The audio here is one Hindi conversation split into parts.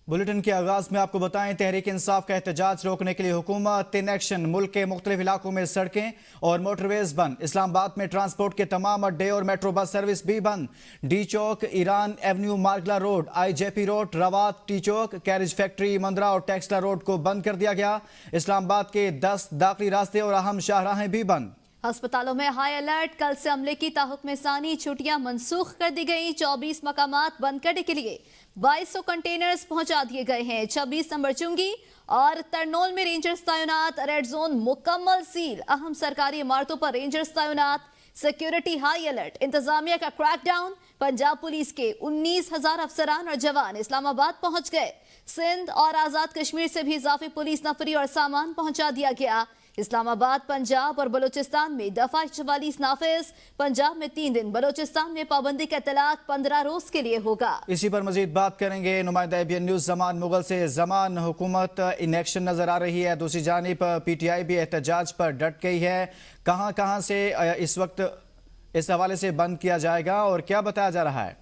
बुलेटिन के आगाज में आपको बताएं, तहरीक इंसाफ का एहतजाज रोकने के लिए हुकूमत इन एक्शन। मुल्क के मुख्तलिफ इलाकों में सड़कें और मोटरवेज बंद। इस्लामाबाद में ट्रांसपोर्ट के तमाम अड्डे और मेट्रो बस सर्विस भी बंद। D Chowk, Iran avenue, Margalla road, IJP road, Rawat, T Chowk, carriage factory, Mandra और टेक्सला रोड को बंद कर दिया गया। इस्लामाबाद के 10 दाखिली रास्ते और अहम शाहराहें भी बंद। अस्पतालों में हाई अलर्ट। कल से अमले की ताहुक्म सानी छुट्टियां मनसूख कर दी गई। 24 मकामात बंद करने के लिए 2200 कंटेनर्स पहुंचा दिए गए हैं। 26 नंबर चुंगी और तरनोल में रेंजर्स तैनात। रेड जोन मुकम्मल सील। अहम सरकारी इमारतों पर रेंजर्स तैनात। Security high alert. इंतजामिया का क्रैकडाउन। पंजाब पुलिस के 19,000 अफसरान और जवान इस्लामाबाद पहुंच गए। सिंध और आजाद कश्मीर से भी इजाफी पुलिस नफरी और सामान पहुंचा दिया गया। इस्लामाबाद, पंजाब और बलूचिस्तान में दफा 44 नाफिज। पंजाब में 3 दिन, बलूचिस्तान में पाबंदी का इतलाक 15 रोज के लिए होगा। इसी पर मजीद बात करेंगे नुमाइंदा ABN न्यूज जमान मुगल से। जमान, हुकूमत इन एक्शन नजर आ रही है, दूसरी जानिब PTI भी एहतजाज पर डट गई है। कहां कहां से इस वक्त इस हवाले से बंद किया जाएगा और क्या बताया जा रहा है?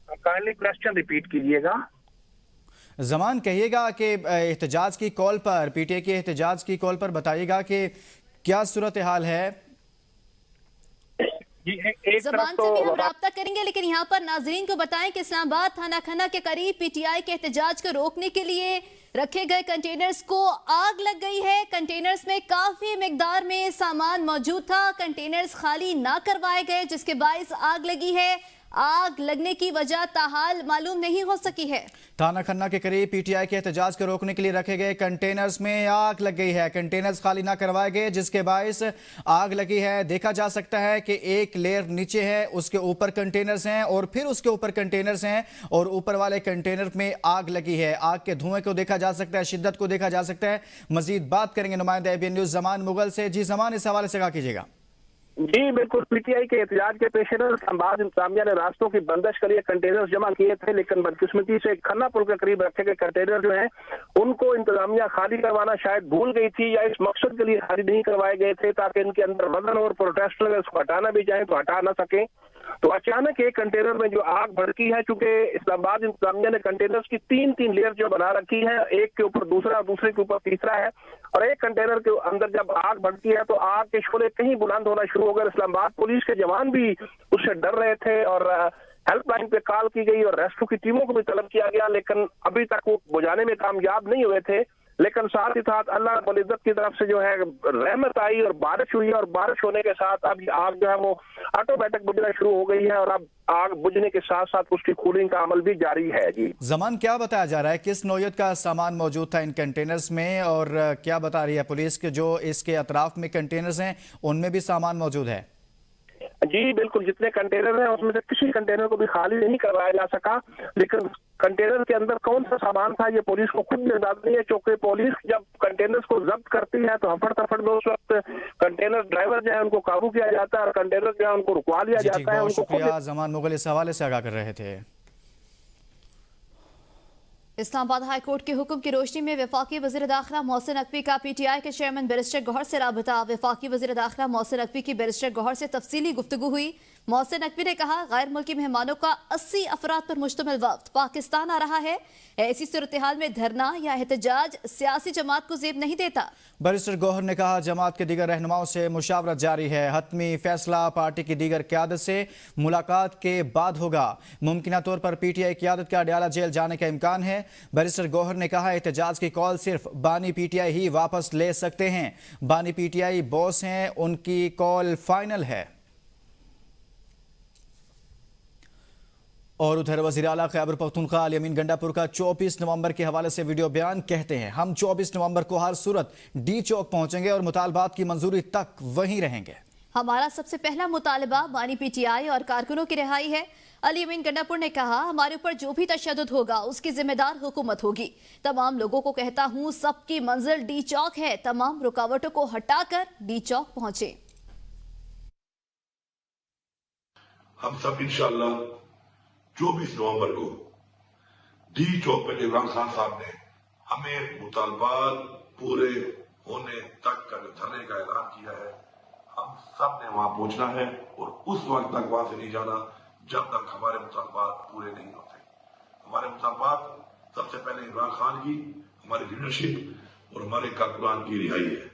काइंडली क्वेश्चन रिपीट कीजिएगा। जमान, कहिएगा कि एहतजाज की कॉल पर, PTI के एहतजाज की कॉल पर बताइएगा कि क्या सूरत हाल है। जबान से भी हम राब्ता करेंगे, लेकिन यहाँ पर नाजरीन को बताएं कि इस्लामाबाद थाना खन्ना के करीब PTI के एहतजाज को रोकने के लिए रखे गए कंटेनर्स को आग लग गई है। कंटेनर्स में काफी मिकदार में सामान मौजूद था। कंटेनर्स खाली ना करवाए गए, जिसके बायस आग लगी है। आग लगने की वजह ताहाल मालूम नहीं हो सकी है। थाना खन्ना के करीब PTI के एहतजाज को रोकने के लिए रखे गए कंटेनर्स में आग लग गई है। कंटेनर्स खाली ना करवाए गए, जिसके बायस आग लगी है। देखा जा सकता है कि एक लेयर नीचे है, उसके ऊपर कंटेनर्स हैं और फिर उसके ऊपर कंटेनर्स हैं और ऊपर वाले कंटेनर में आग लगी है। आग के धुएं को देखा जा सकता है, शिद्दत को देखा जा सकता है। मजीद बात करेंगे नुमाइंदा ABN न्यूज जमान मुगल से। जी जमान, इस हवाले से क्या कीजिएगा? जी बिल्कुल, PTI के एहतजाज के पेश नजर इस्लामाबाद इंतजामिया ने रास्तों की बंदिश के लिए कंटेनर्स जमा किए थे, लेकिन बदकिस्मती से खन्ना पुल के करीब रखे गए कंटेनर जो हैं उनको इंतजामिया खाली करवाना शायद भूल गई थी या इस मकसद के लिए खाली नहीं करवाए गए थे ताकि इनके अंदर वजन और प्रोटेस्ट अगर उसको हटाना भी चाहे तो हटा ना सके। तो अचानक एक कंटेनर में जो आग भड़की है, चूंकि इस्लामाबाद इंतजामिया ने कंटेनर्स की 3-3 लेयर जो बना रखी है, एक के ऊपर दूसरा, दूसरे के ऊपर तीसरा है, और एक कंटेनर के अंदर जब आग भड़की है तो आग के शोले कहीं बुलंद होना शुरू हो गए। इस्लामाबाद पुलिस के जवान भी उससे डर रहे थे और हेल्पलाइन पे कॉल की गई और रेस्क्यू की टीमों को भी तलब किया गया, लेकिन अभी तक वो बुझाने में कामयाब नहीं हुए थे। लेकिन साथ ही साथ अल्लाह रब्बुल इज्जत की तरफ से जो है रहमत आई और बारिश हुई, और बारिश होने के साथ अब आग जो है वो ऑटोमेटिक बुझना शुरू हो गई है और अब आग बुझने के साथ साथ उसकी कूलिंग का अमल भी जारी है। जी जमान, क्या बताया जा रहा है, किस नौयत का सामान मौजूद था इन कंटेनर्स में और क्या बता रही है पुलिस के जो इसके अतराफ में कंटेनर्स हैं उनमें भी सामान मौजूद है? जी बिल्कुल, जितने कंटेनर हैं उसमें से किसी कंटेनर को भी खाली नहीं करवाया जा सका, लेकिन कंटेनर के अंदर कौन सा सामान था ये पुलिस को खुद भी अंदाजा नहीं है, क्योंकि पुलिस जब कंटेनर्स को जब्त करती है तो हफड़ तफड़ में उस वक्त कंटेनर ड्राइवर जो है उनको काबू किया जाता है और कंटेनर जो है उनको रुकवा लिया जाता है। बहुत शुक्रिया जमान मुगल, इस हवाले से आगाह कर रहे थे। इस्लामाबाद हाई कोर्ट के हुक्म की रोशनी में वफाकी वज़ीर दाखिला मोहसिन नकवी का PTI के चेयरमैन बैरिस्टर गौहर से राबता। वफाकी वज़ीर दाखिला मोहसिन नकवी की बैरिस्टर गौहर से तफसीली गुफ्तगू हुई। मोहसिन नकवी ने कहा, गैर मुल्की मेहमानों का 80 अफराद पर मुश्तमिल वफ्द पाकिस्तान आ रहा है। ऐसी सूरत हाल में धरना या एहतजाज सियासी जमात को जेब नहीं देता। बैरिस्टर गौहर ने कहा, जमात के दीगर रहनुमाओं से मुशावरत जारी है। हतमी फैसला पार्टी की दीगर क्यादत से मुलाकात के बाद होगा। मुमकिन तौर पर PTI क्यादत का अडयाला जेल जाने का इम्कान है। बैरिस्टर गौहर ने कहा, एहतजाज की कॉल सिर्फ बानी PTI ही वापस ले सकते हैं। बानी PTI बॉस हैं, उनकी कॉल फाइनल है। और उधर वज़ीर आला खैबर पख्तूनख्वा अली अमीन गंडापुर का 24 नवंबर के हवाले से वीडियो बयान। कहते हैं, हम 24 नवंबर को हर सूरत डी चौक पहुंचेंगे और मुतालबात की मंजूरी तक वहीं रहेंगे। हमारा सबसे पहला मुतालबा बानी PTI और कारकुनों की रिहाई है। अली अमीन गंडापुर ने कहा, हमारे ऊपर जो भी तशद्दुद होगा उसकी जिम्मेदार हुकूमत होगी। तमाम लोगों को कहता हूँ, सबकी मंजिल डी चौक है। तमाम रुकावटों को हटाकर डी चौक पहुंचे। हम सब इंशाअल्लाह 24 नवंबर को डी चौक पे इमरान खान साहब ने हमें मुतालबात पूरे होने तक का जो धरने का ऐलान किया है, हम सब ने वहां पहुंचना है और उस वक्त तक वहां से नहीं जाना जब तक हमारे मुतालबात पूरे नहीं होते। हमारे मुतालबात सबसे पहले इमरान खान की, हमारी लीडरशिप और हमारे कारकुनान की रिहाई है।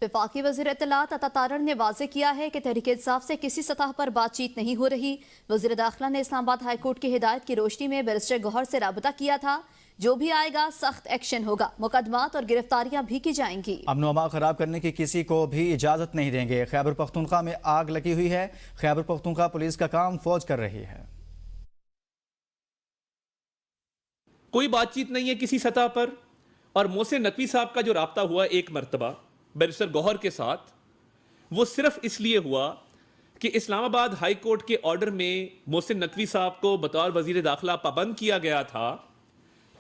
वफाकी वज़ीर इत्तलात अता तारड़ ने वाज़ेह किया है कि तहरीक इंसाफ से किसी सतह पर बातचीत नहीं हो रही। वज़ीर दाखिला ने इस्लामाबाद हाईकोर्ट की हिदायत की रोशनी में बैरिस्टर गौहर से राबता किया था। जो भी आएगा सख्त एक्शन होगा, मुकदमात और गिरफ्तारियां भी की जाएंगी। अमन अमा खराब करने की किसी को भी इजाजत नहीं देंगे। खैबर पख्तूनख्वा में आग लगी हुई है। खैबर पख्तूनख्वा पुलिस का काम फौज कर रही है। कोई बातचीत नहीं है किसी सतह पर। और मोहसिन नकवी साहब का जो राब्ता हुआ एक मरतबा बैरिस्टर गौहर के साथ, वो सिर्फ इसलिए हुआ कि इस्लामाबाद हाई कोर्ट के ऑर्डर में मोहसिन नकवी साहब को बतौर वजीर दाखिला पाबंद किया गया था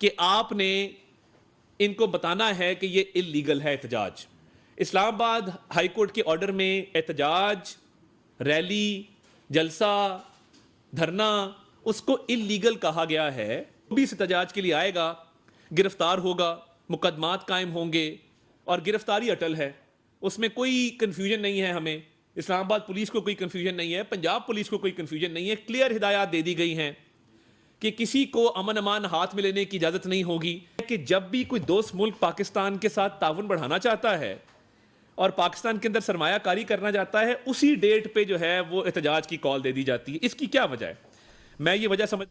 कि आपने इनको बताना है कि ये इल्लीगल है एहतजाज। इस्लामाबाद हाई कोर्ट के ऑर्डर में एहतजाज, रैली, जलसा, धरना, उसको इल्लीगल कहा गया है। भी इस एहतजाज के लिए आएगा, गिरफ्तार होगा, मुकदमात कायम होंगे और गिरफ्तारी अटल है। उसमें कोई कंफ्यूजन नहीं है। हमें इस्लामाबाद पुलिस को कोई कंफ्यूजन नहीं है, पंजाब पुलिस को कोई कंफ्यूजन नहीं है। क्लियर हिदायत दे दी गई हैं कि किसी को अमन अमान हाथ में लेने की इजाजत नहीं होगी। कि जब भी कोई दोस्त मुल्क पाकिस्तान के साथ ताउन बढ़ाना चाहता है और पाकिस्तान के अंदर सरमायाकारी करना चाहता है, उसी डेट पे जो है वो एहतजाज की कॉल दे दी जाती है। इसकी क्या वजह है? मैं ये वजह समझ।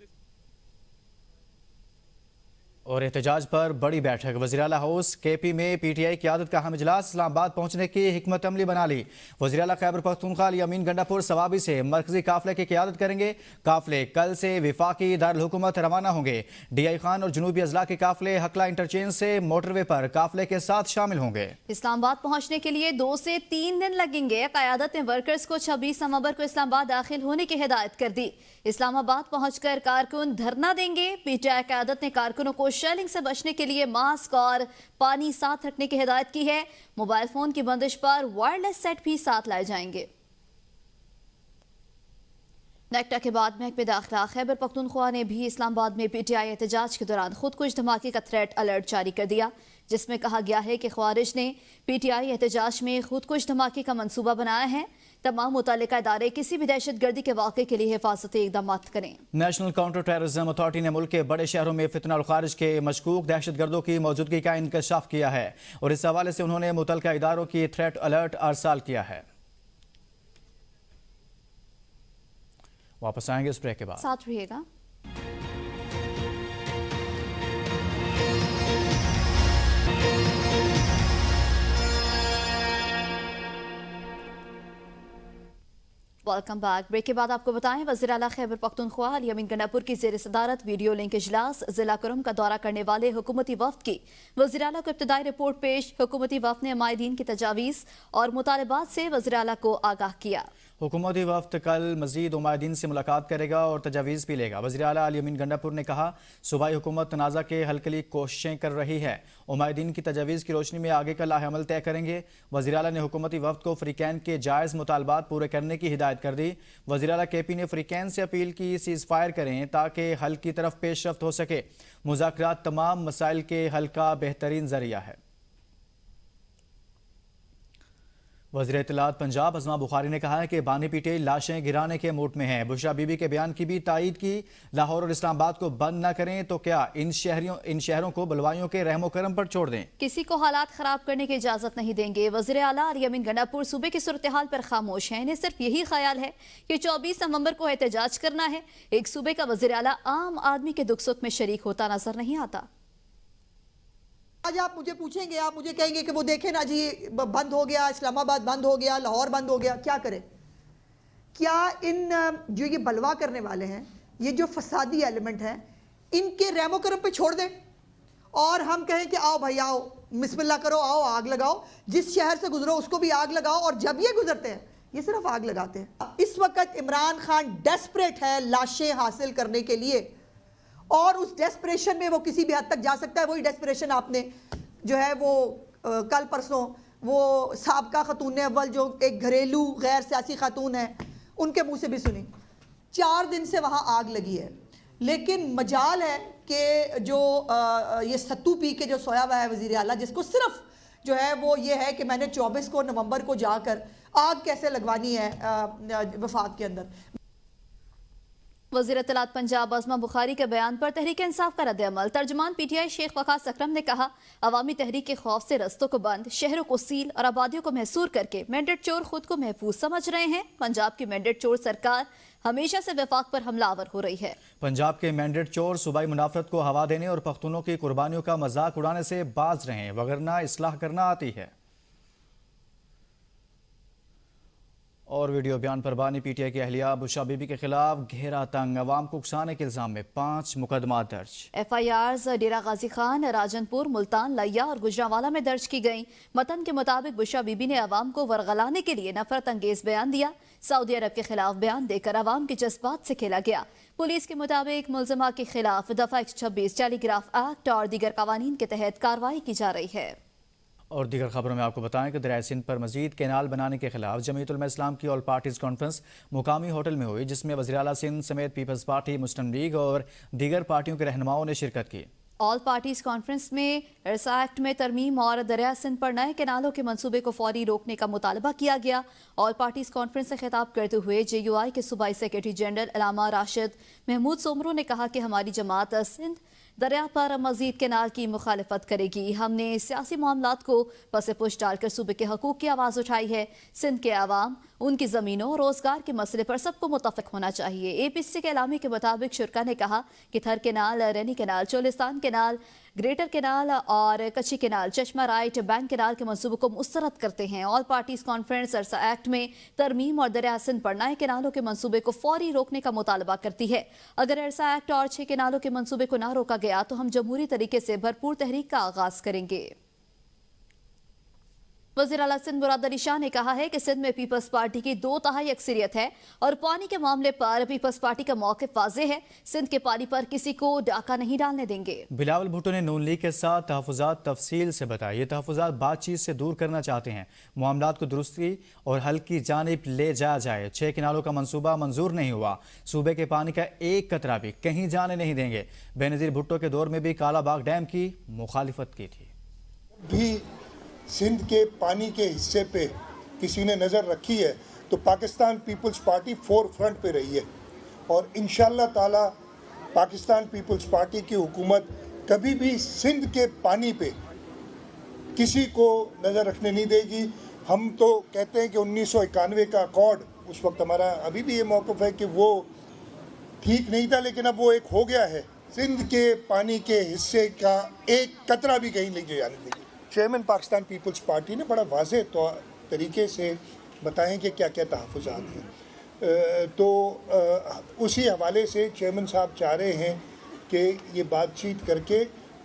और एहतजाज पर बड़ी बैठक। वज़ीर आला हाउस केपी में पीटीआई क़यादत का अहम इजलास। इस्लामाबाद पहुंचने की हिकमत अमली बना ली। वज़ीर आला खैबर पख्तूनख्वा यामीन गंडापुर सवाबी से मरकजी काफिले की क़यादत करेंगे। काफिले कल से विफाकी दारुल हुकूमत रवाना होंगे। डीआई खान और जनूबी अजला के काफिले हकला इंटरचेंज से मोटरवे पर काफिले के साथ शामिल होंगे। इस्लामाबाद पहुंचने के लिए 2 से 3 दिन लगेंगे। क़यादत ने वर्कर्स को 26 नवंबर को इस्लामाबाद दाखिल होने की हिदायत कर दी। इस्लामाबाद पहुंचकर कारकुन धरना देंगे। पीटीआई क़यादत ने कारकुनों को शेलिंग से बचने के लिए मास्क और पानी साथ रखने की हिदायत की है। मोबाइल फोन की बंदिश पर वायरलेस सेट भी साथ लाए जाएंगे। नेक्टा के बाद महकमे दाखिला खैबर पख्तूनख्वा ने भी इस्लामाबाद में पीटीआई एहतजाज के दौरान खुदकुश धमाके का थ्रेट अलर्ट जारी कर दिया, जिसमें कहा गया है कि ख्वारिज ने पीटीआई एहतजाज में खुदकुश धमाके का मंसूबा बनाया है। तमाम मुतल्लिका इदारे किसी भी दहशतगर्दी के वाक़े के लिए हिफाजती इक़दाम करें। नेशनल काउंटर टेररिज्म अथॉरिटी ने मुल्क के बड़े शहरों में फितना और खारिज के मशकूक दहशतगर्दों की मौजूदगी का इंकशाफ किया है और इस हवाले से उन्होंने मुतल्लिका इदारों की थ्रेट अलर्ट अरसाल किया है। वापस आएंगे इस ब्रेक के बाद, साथ रहिएगा। Welcome back. ब्रेक के बाद आपको बताएं, वज़ीर आला खैबर पख्तूनख्वा यामीन गंडापुर की ज़ेर सदारत वीडियो लिंक इजलास। जिला करम का दौरा करने वाले हुकूमती वफ़द की वज़ीर आला को इब्तदाई रिपोर्ट पेश। हुकूमती वफ़द ने अमायदीन की तजावीज़ और मुतालबात से वज़ीर आला को आगाह किया। हुकूमती वफ़द कल मज़ीद उमायदीन से मुलाकात करेगा और तजावीज़ भी लेगा। वज़ीर आला यामीन गंडापुर ने कहा, सूबाई हुकूमत तनाज़ा के हल के लिए कोशिशें कर रही है। उमायदीन की तजावीज़ की रोशनी में आगे का लाहेअमल तय करेंगे। वज़ीर आला ने हुकूमती वफ़द को फ्रीकैन के जायज़ मुतालबात पूरे करने की हिदायत कर दी। वज़ीर आला केपी ने फ्रीकैन से अपील की सीज़ फायर करें ताकि हल की तरफ पेशरफ्त हो सके। मुज़ाकरात तमाम मसाइल के हल का बेहतरीन ज़रिया है। वज़ीर इत्तलात पंजाब अज़मा बुखारी ने कहा है कि बानी पीटे लाशें गिराने के मूड में हैं। बुशरा बीबी के बयान की भी तायीद की। लाहौर और इस्लामाबाद को बंद न करें तो क्या इन शहरों को बलवाइयों के रहमो करम पर छोड़ दें। किसी को हालात खराब करने की इजाजत नहीं देंगे। वज़ीर आला यामीन गंडापुर सूबे की सूरत हाल पर खामोश हैं। इन्हें सिर्फ यही ख्याल है कि 24 नवंबर को एहतजाज करना है। एक सूबे का वज़ीर आला आम आदमी के दुख सुख में शरीक होता नजर नहीं आता। आज आप मुझे पूछेंगे, आप मुझे कहेंगे कि वो देखें ना जी, बंद हो गया, इस्लामाबाद बंद हो गया, लाहौर बंद हो गया, क्या करें? क्या इन जो ये बलवा करने वाले हैं, ये जो फसादी एलिमेंट हैं, इनके रहमो करम पे छोड़ दें और हम कहें कि आओ भाई आओ, बिस्मिल्लाह करो, आओ आग लगाओ, जिस शहर से गुजरो उसको भी आग लगाओ। और जब ये गुजरते हैं ये सिर्फ आग लगाते हैं। इस वक्त इमरान खान डेस्परेट है लाशें हासिल करने के लिए और उस डेस्परेशन में वो किसी भी हद तक जा सकता है। वही डेस्परेशन आपने जो है वो कल परसों वो साबका खतून अव्वल जो एक घरेलू गैर सियासी खातून है उनके मुंह से भी सुनी। 4 दिन से वहाँ आग लगी है, लेकिन मजाल है कि जो ये सत्तू पी के जो सोया हुआ है वज़ीर आला, जिसको सिर्फ जो है वो ये है कि मैंने 24 नवंबर को जाकर आग कैसे लगवानी है वफाक के अंदर। वज़ीर इत्तलात पंजाब अज़मा बुखारी के बयान पर तहरीक इंसाफ का रद्द-ए-अमल। तर्जुमान पीटीआई शेख वकास अकरम ने कहा, अवामी तहरीक के खौफ से रस्तों को बंद, शहरों को सील और आबादियों को महसूर करके मैंडेट चोर खुद को महफूज समझ रहे हैं। पंजाब की मैंडेट चोर सरकार हमेशा से वफाक पर हमलावर हो रही है। पंजाब के मैंडेट चोर सूबाई मुनाफरत को हवा देने और पख्तूनों की कुर्बानियों का मजाक उड़ाने से बाज रहें, वगरना इस्लाह करना आती है। और वीडियो बयान पर बानी पीटीआई की अहलिया बुशा बीबी के खिलाफ घेरा तंग, अवाम को उकसाने के इल्जाम में 5 मुकदमा दर्ज। FIRs डेरा गाजी खान, राजनपुर, मुल्तान, लिया और गुजरांवाला में दर्ज की गई। मतन के मुताबिक बुशा बीबी ने अवाम को वरगलाने के लिए नफरत अंगेज बयान दिया। सऊदी अरब के खिलाफ बयान देकर अवाम के जज्बात से खेला गया। पुलिस के मुताबिक मुलजमा के खिलाफ दफा 126 टेलीग्राफ एक्ट और दीगर कवानीन के तहत कार्रवाई की जा रही है। और दीगर खबरों में आपको बताएं कि दरियाए सिंध पर मजीद कैनाल बनाने के खिलाफ जमीयत उलमा इस्लाम की ऑल पार्टीज कॉन्फ्रेंस मुकामी होटल में हुई, जिसमें वज़ीर आला सिंध समेत पीपल्स पार्टी, मुस्लिम लीग और दीगर पार्टियों के रहनुमाओं ने शिरकत की। ऑल पार्टीज कॉन्फ्रेंस में इरसा एक्ट में तरमीम और दरिया सिंध पर नए कैनालों के मंसूबे को फौरी रोकने का मुतालबा किया गया। ऑल पार्टीज कॉन्फ्रेंस से खिताब करते हुए JUI के सूबाई सेक्रेटरी जनरल अलामा राशिद महमूद सोमरो ने कहा कि हमारी जमात सिंध दरिया पर मजीद कैनाल की मुखालिफत करेगी। हमने सियासी मामलात को पसे पुश डालकर सूबे के हकूक की आवाज़ उठाई है। सिंध के अवाम, उनकी ज़मीनों और रोज़गार के मसले पर सबको मुतफ़िक होना चाहिए। APC के एलामी के मुताबिक शुरका ने कहा कि Thar canal, Rainee canal, Cholistan canal, greater canal और कच्ची कैनाल, चश्मा राइट, बैंक कैनाल के मंसूबों को मुस्तरद करते हैं। ऑल पार्टीज कॉन्फ्रेंस इरसा एक्ट में तरमीम और दरिया सिंध पर नए कैनालों के मंसूबे को फौरी रोकने का मुतालबा करती है। अगर इरसा एक्ट और 6 कैनालों के मंसूबे को न रोका गया तो हम जमहूरी तरीके से भरपूर तहरीक का आगाज करेंगे। वज़ीर आला सिंध मुराद अली शाह ने कहा है कि सिंध में पीपल्स पार्टी की 2/3 अक्सरियत है और पानी के मामले पर पीपल्स पार्टी का मौक़िफ़ वाज़ेह है। सिंध के पानी पर किसी को डाका नहीं डालने देंगे। बिलावल भुट्टो ने नून लीग के साथ तहफ़्फ़ुज़ात तफसील से बताया। ये तहफ़्फ़ुज़ात बातचीत से दूर करना चाहते हैं, मामलात को दुरुस्ती और हल की जानिब ले जाया जाए। 6 किनालों का मंसूबा मंजूर नहीं हुआ, सूबे के पानी का एक कतरा भी कहीं जाने नहीं देंगे। बेनज़ीर भुट्टो के दौर में भी कालाबाग डैम की मुखालिफत की थी। सिंध के पानी के हिस्से पे किसी ने नज़र रखी है तो पाकिस्तान पीपल्स पार्टी फोर फ्रंट पे रही है और इंशाअल्लाह ताला पाकिस्तान पीपल्स पार्टी की हुकूमत कभी भी सिंध के पानी पे किसी को नज़र रखने नहीं देगी। हम तो कहते हैं कि 1991 का अकॉर्ड, उस वक्त हमारा अभी भी ये मौक़िफ़ है कि वो ठीक नहीं था, लेकिन अब वो एक हो गया है। सिंध के पानी के हिस्से का एक कतरा भी कहीं नहीं जाने देगी। चेयरमैन पाकिस्तान पीपल्स पार्टी ने बड़ा वाज़ेह तरीके से बताएं कि क्या क्या तहफ़्फ़ुज़ात हैं, तो उसी हवाले से चेयरमैन साहब चाह रहे हैं कि ये बातचीत करके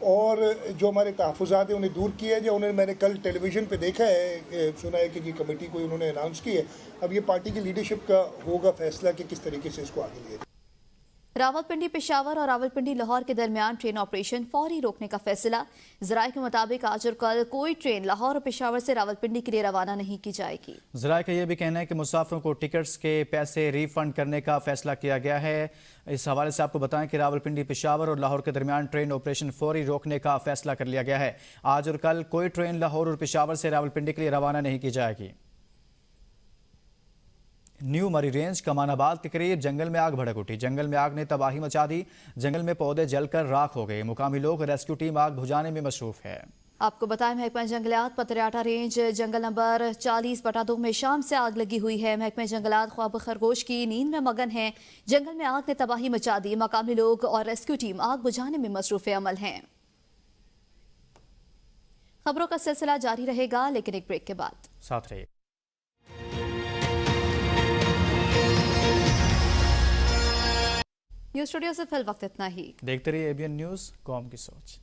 और जो हमारे तहफ़्फ़ुज़ात हैं उन्हें दूर किया जाए। उन्हें मैंने कल टेलीविज़न पे देखा है, सुना है कि कमेटी को उन्होंने अनाउंस की है। अब ये पार्टी की लीडरशिप का होगा फैसला कि किस तरीके से इसको आगे लिया। रावलपिंडी पेशावर और रावलपिंडी लाहौर के दरमियान ट्रेन ऑपरेशन फौरी रोकने का फैसला। ज़राए के मुताबिक आज और कल कोई ट्रेन लाहौर और पेशावर से रावलपिंडी के लिए रवाना नहीं की जाएगी। ज़राए का यह भी कहना है कि मुसाफिरों को टिकट्स के पैसे रिफंड करने का फैसला किया गया है। इस हवाले से आपको बताएं कि रावलपिंडी पेशावर और लाहौर के दरमियान ट्रेन ऑपरेशन फौरी रोकने का फैसला कर लिया गया है। आज और कल कोई ट्रेन लाहौर और पेशावर से रावलपिंडी के लिए रवाना नहीं की जाएगी। न्यू मरी रेंज कमानाबाद के करीब जंगल में आग भड़क उठी। जंगल में आग ने तबाही मचा दी। जंगल में पौधे जलकर राख हो गए। मुकामी लोग रेस्क्यू टीम आग बुझाने में मसरूफ है। आपको बताएं महकमा जंगलात पतरियाटा रेंज जंगल नंबर 40/2 में शाम से आग लगी हुई है। महकमा जंगलात ख्वाब खरगोश की नींद में मगन है। जंगल में आग ने तबाही मचा दी। मकामी लोग और रेस्क्यू टीम आग बुझाने में मसरूफ अमल हैं। खबरों का सिलसिला जारी रहेगा, लेकिन एक ब्रेक के बाद साथ रहिए। न्यूज़ स्टूडियो से फिल वक्त इतना ही। देखते रहिए ABN न्यूज़, कौम की सोच।